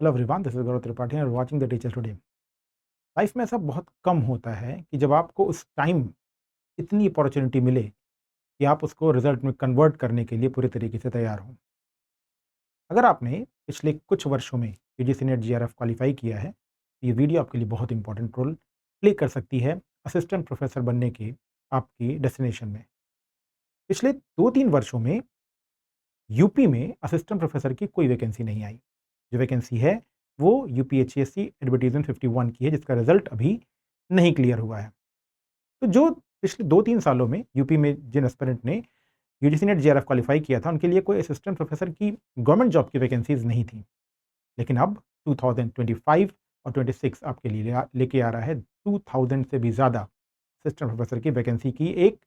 Hello everyone, this is Gaurav Tripathi and watching the teacher today. Life में ऐसा बहुत कम होता है कि जब आपको उस टाइम इतनी अपॉर्चुनिटी मिले कि आप उसको रिजल्ट में कन्वर्ट करने के लिए पूरे तरीके से तैयार हों। अगर आपने पिछले कुछ वर्षों में यूजीसी नेट जीआरएफ क्वालिफाई किया है तो ये वीडियो आपके लिए बहुत इंपॉर्टेंट रोल प्ले कर सकती है असिस्टेंट प्रोफेसर बनने के आपकी डेस्टिनेशन में। पिछले 2-3 वर्षों में यूपी में असिस्टेंट प्रोफेसर की कोई वैकेंसी नहीं आई। जो वैकेंसी है वो यूपीएचएससी एडवर्टीजमेंट 51 की है, जिसका रिजल्ट अभी नहीं क्लियर हुआ है। तो जो पिछले 2-3 सालों में यूपी में जिन एस्पिरेंट ने यूजीसी नेट जीआरएफ क्वालिफाई किया था, उनके लिए कोई असिस्टेंट प्रोफेसर की गवर्नमेंट जॉब की वैकेंसीज नहीं थी। लेकिन अब 2025 और 26 आपके लिए लेके आ रहा है 2000 से भी ज़्यादा असिस्टेंट प्रोफेसर की वैकेंसी की एक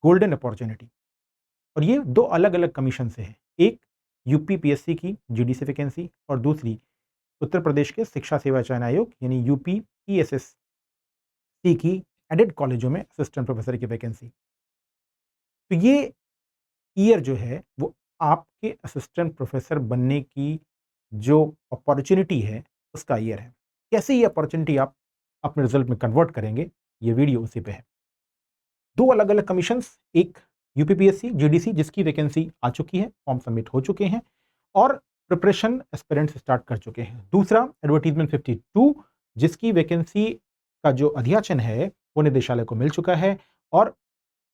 गोल्डन अपॉर्चुनिटी। और ये दो अलग अलग कमीशन से है। एक यूपी पीएससी की जीडीसी वैकेंसी और दूसरी उत्तर प्रदेश के शिक्षा सेवा चयन आयोग यानी यूपी ईएसएससी की एडेड कॉलेजों में असिस्टेंट प्रोफेसर की वैकेंसी। तो ये ईयर जो है वो आपके असिस्टेंट प्रोफेसर बनने की जो अपॉर्चुनिटी है उसका ईयर है। कैसे ये अपॉर्चुनिटी आप अपने रिजल्ट में कन्वर्ट करेंगे, ये वीडियो उसी पे है। दो अलग अलग कमीशंस, एक यूपीपीएससी जीडीसी जिसकी वैकेंसी आ चुकी है, फॉर्म सबमिट हो चुके हैं और प्रिपरेशन एस्पिरेंट्स स्टार्ट कर चुके हैं। दूसरा एडवर्टीजमेंट 52 जिसकी वैकेंसी का जो अध्याचन है वो निदेशालय को मिल चुका है और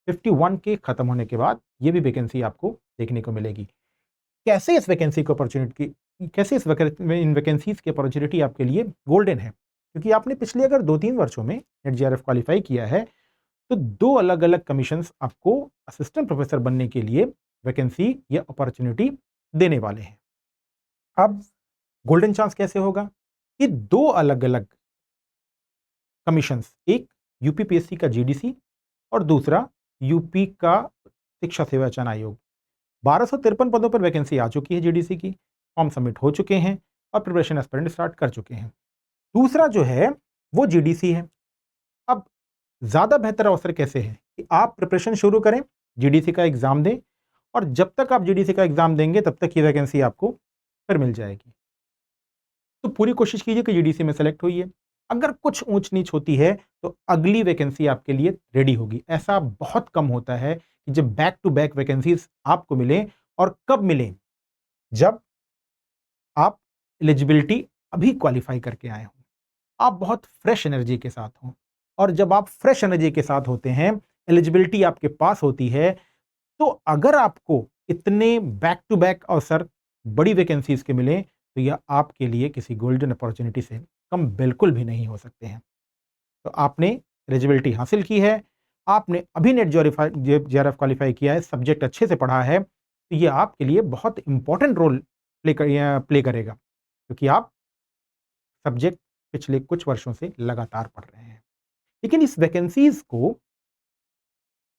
51 के खत्म होने के बाद ये भी वैकेंसी आपको देखने को मिलेगी। कैसे इस वैकेंसी को अपॉर्चुनिटी कैसे इन वैकेंसीज की अपॉर्चुनिटी आपके लिए गोल्डन है, क्योंकि आपने पिछले अगर 2-3 वर्षों में नेट जीआरएफ क्वालिफाई किया है तो दो अलग अलग कमीशंस आपको असिस्टेंट प्रोफेसर बनने के लिए वैकेंसी या अपॉर्चुनिटी देने वाले हैं। अब गोल्डन चांस कैसे होगा? ये दो अलग अलग कमीशंस, एक यूपीपीएससी का जीडीसी और दूसरा यूपी का शिक्षा सेवा चयन आयोग। 1253 पदों पर वैकेंसी आ चुकी है जीडीसी की, फॉर्म सबमिट हो चुके हैं और प्रिपरेशन एस्पिरेंट स्टार्ट कर चुके हैं। दूसरा जो है वो जीडीसी है। अब ज़्यादा बेहतर अवसर कैसे है कि आप प्रिपरेशन शुरू करें, जीडीसी का एग्जाम दें और जब तक आप जीडीसी का एग्जाम देंगे तब तक ये वैकेंसी आपको फिर मिल जाएगी। तो पूरी कोशिश कीजिए कि जीडीसी में सेलेक्ट होइए। अगर कुछ ऊंच नीच होती है तो अगली वैकेंसी आपके लिए रेडी होगी। ऐसा बहुत कम होता है कि जब बैक टू बैक वैकेंसीज आपको मिले, और कब मिले? जब आप एलिजिबिलिटी अभी क्वालिफाई करके आए हों, आप बहुत फ्रेश एनर्जी के साथ हों। और जब आप फ्रेश एनर्जी के साथ होते हैं, एलिजिबिलिटी आपके पास होती है, तो अगर आपको इतने बैक टू बैक अवसर बड़ी वैकेंसीज के मिले तो यह आपके लिए किसी गोल्डन अपॉर्चुनिटी से कम बिल्कुल भी नहीं हो सकते हैं। तो आपने एलिजिबिलिटी हासिल की है, आपने अभी नेट जीआरएफ क्वालिफाई किया है, सब्जेक्ट अच्छे से पढ़ा है, तो ये आपके लिए बहुत इंपॉर्टेंट रोल प्ले करेगा, क्योंकि आप सब्जेक्ट पिछले कुछ वर्षों से लगातार पढ़ रहे हैं। लेकिन इस वैकेंसीज को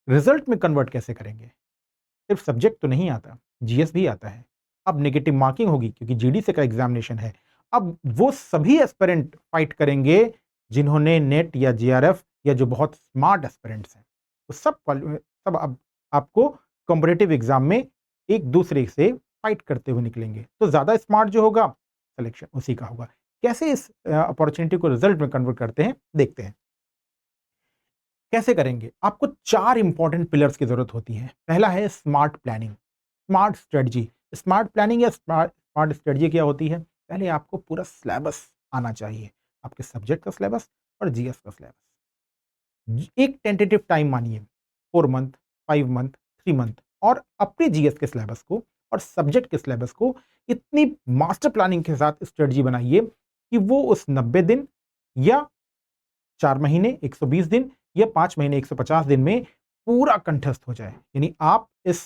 रिजल्ट में कन्वर्ट कैसे करेंगे? सिर्फ सब्जेक्ट तो नहीं आता, जीएस भी आता है। अब नेगेटिव मार्किंग होगी क्योंकि जीडीसी का एग्जामिनेशन है। अब वो सभी एस्पिरेंट फाइट करेंगे जिन्होंने नेट या जीआरएफ या जो बहुत स्मार्ट एस्पिरेंट्स हैं, वो सब अब आपको कॉम्पिटिटिव एग्जाम में एक दूसरे से फाइट करते हुए निकलेंगे। तो ज्यादा स्मार्ट जो होगा सिलेक्शन उसी का होगा। कैसे इस अपॉर्चुनिटी को रिजल्ट में कन्वर्ट करते हैं, देखते हैं। कैसे करेंगे? आपको 4 इंपॉर्टेंट पिलर्स की जरूरत होती है। पहला है smart planning, smart strategy. Smart planning या स्मार्ट स्ट्रेटजी क्या होती है? पहले आपको पूरा सिलेबस आना चाहिए, आपके सब्जेक्ट का सिलेबस और जीएस का सिलेबस। एक टेंटेटिव टाइम मानिए, 4 मंथ, 5 मंथ, 3 मंथ, और अपने जीएस के सिलेबस को और सब्जेक्ट के सिलेबस को इतनी मास्टर प्लानिंग के साथ स्ट्रेटजी बनाइए कि वो उस 90 दिन या 4 महीने 120 दिन या 5 महीने 150 दिन में पूरा कंठस्थ हो जाए। यानी आप इस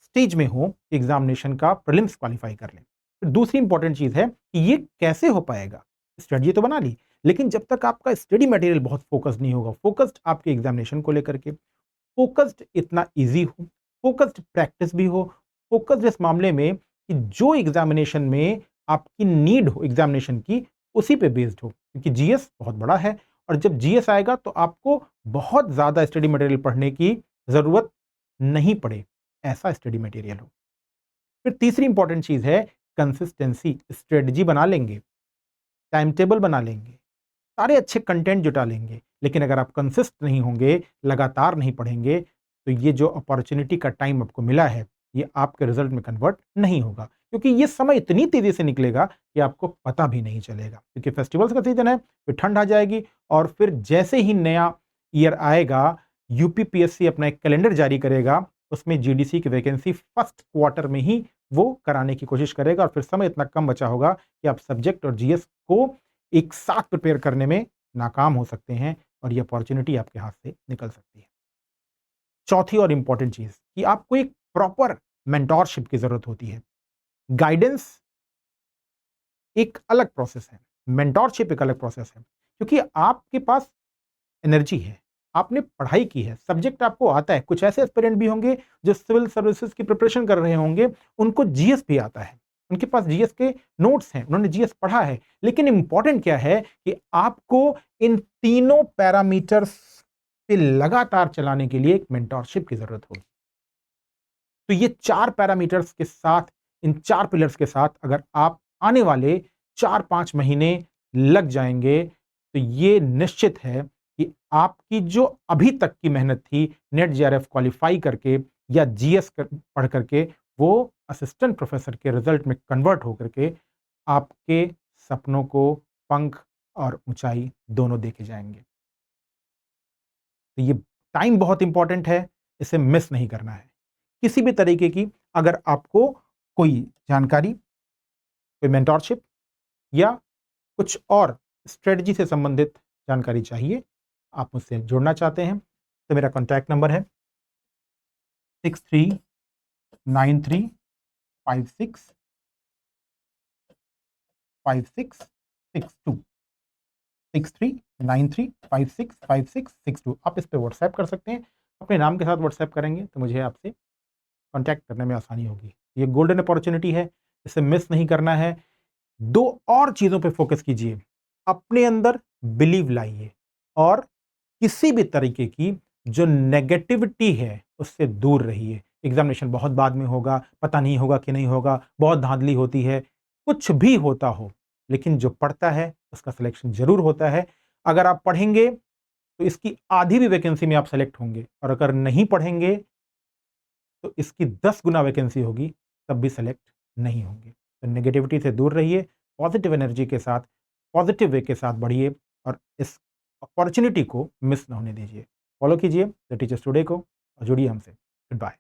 स्टेज में हो एग्जामिनेशन का प्रीलिम्स क्वालिफाई कर लें। फिर दूसरी इंपॉर्टेंट चीज है कि ये कैसे हो पाएगा? स्ट्रेटजी तो बना ली, लेकिन जब तक आपका स्टडी मटेरियल बहुत फोकस्ड नहीं होगा, फोकस्ड आपके एग्जामिनेशन को लेकर के, फोकस्ड इतना इजी हो, फोकस्ड प्रैक्टिस भी हो, फोकस्ड इस मामले में कि जो एग्जामिनेशन में आपकी नीड हो एग्जामिनेशन की उसी पे बेस्ड हो, क्योंकि जीएस बहुत बड़ा है और जब जीएस आएगा तो आपको बहुत ज्यादा स्टडी मटेरियल पढ़ने की जरूरत नहीं पड़े, ऐसा स्टडी मटेरियल हो। फिर तीसरी इंपॉर्टेंट चीज है कंसिस्टेंसी, स्ट्रेटजी बना लेंगे, टाइम टेबल बना लेंगे, सारे अच्छे कंटेंट जुटा लेंगे, लेकिन अगर आप कंसिस्ट नहीं होंगे, लगातार नहीं पढ़ेंगे, तो ये जो अपॉर्च्युनिटी का टाइम आपको मिला है, ये आपके रिजल्ट में कन्वर्ट नहीं होगा। क्योंकि ये समय इतनी तेज़ी से निकलेगा कि आपको पता भी नहीं चलेगा। क्योंकि फेस्टिवल्स का सीज़न है, फिर ठंड आ जाएगी और फिर जैसे ही नया ईयर आएगा, यूपीपीएससी अपना एक कैलेंडर जारी करेगा, उसमें जीडीसी की वैकेंसी फर्स्ट क्वार्टर में ही वो कराने की कोशिश करेगा और फिर समय इतना कम बचा होगा कि आप सब्जेक्ट और जीएस को एक साथ प्रिपेयर करने में नाकाम हो सकते हैं और ये अपॉर्च्युनिटी आपके हाथ से निकल सकती है। चौथी और इंपॉर्टेंट चीज़ कि आपको एक प्रॉपर मेंटोरशिप की ज़रूरत होती है। गाइडेंस एक अलग प्रोसेस है, मेंटोरशिप एक अलग प्रोसेस है, क्योंकि आपके पास एनर्जी है, आपने पढ़ाई की है, सब्जेक्ट आपको आता है। कुछ ऐसे एस्पिरेंट भी होंगे जो सिविल सर्विसेज की प्रिपरेशन कर रहे होंगे, उनको जीएस भी आता है, उनके पास जीएस के नोट्स हैं, उन्होंने जीएस पढ़ा है। लेकिन इंपॉर्टेंट क्या है कि आपको इन तीनों पैरामीटर्स पे लगातार चलाने के लिए एक मेंटोरशिप की जरूरत होगी। तो ये 4 पैरामीटर्स के साथ, इन 4 पिलर्स के साथ अगर आप आने वाले 4-5 महीने लग जाएंगे, तो ये निश्चित है कि आपकी जो अभी तक की मेहनत थी नेट जेआरएफ क्वालिफाई करके या जीएस पढ़ करके, वो असिस्टेंट प्रोफेसर के रिजल्ट में कन्वर्ट होकर के आपके सपनों को पंख और ऊंचाई दोनों देके जाएंगे। तो ये टाइम बहुत इंपॉर्टेंट है, इसे मिस नहीं करना है। किसी भी तरीके की अगर आपको कोई जानकारी, कोई मेंटोरशिप या कुछ और स्ट्रेटजी से संबंधित जानकारी चाहिए, आप मुझसे जुड़ना चाहते हैं, तो मेरा कॉन्टैक्ट नंबर है 6393565662 6393565662। आप इस पे व्हाट्सएप कर सकते हैं। अपने नाम के साथ व्हाट्सएप करेंगे तो मुझे आपसे कॉन्टैक्ट करने में आसानी होगी। ये गोल्डन अपॉर्च्युनिटी है, इसे मिस नहीं करना है। 2 और चीज़ों पे फोकस कीजिए। अपने अंदर बिलीव लाइए और किसी भी तरीके की जो नेगेटिविटी है, उससे दूर रहिए। एग्ज़ामिनेशन बहुत बाद में होगा, पता नहीं होगा कि नहीं होगा, बहुत धांधली होती है, कुछ भी होता हो, लेकिन जो पढ़ता है, उसका सिलेक्शन ज़रूर होता है। अगर आप पढ़ेंगे, तो इसकी आधी भी वैकेंसी में आप सेलेक्ट होंगे और अगर नहीं पढ़ेंगे, तो इसकी 10 गुना वैकेंसी होगी, तब भी सेलेक्ट नहीं होंगे। तो नेगेटिविटी से दूर रहिए, पॉजिटिव एनर्जी के साथ, पॉजिटिव वे के साथ बढ़िए और इस अपॉर्च्युनिटी को मिस ना होने दीजिए। फॉलो कीजिए द टीचर्स टुडे को और जुड़िए हमसे। Good bye.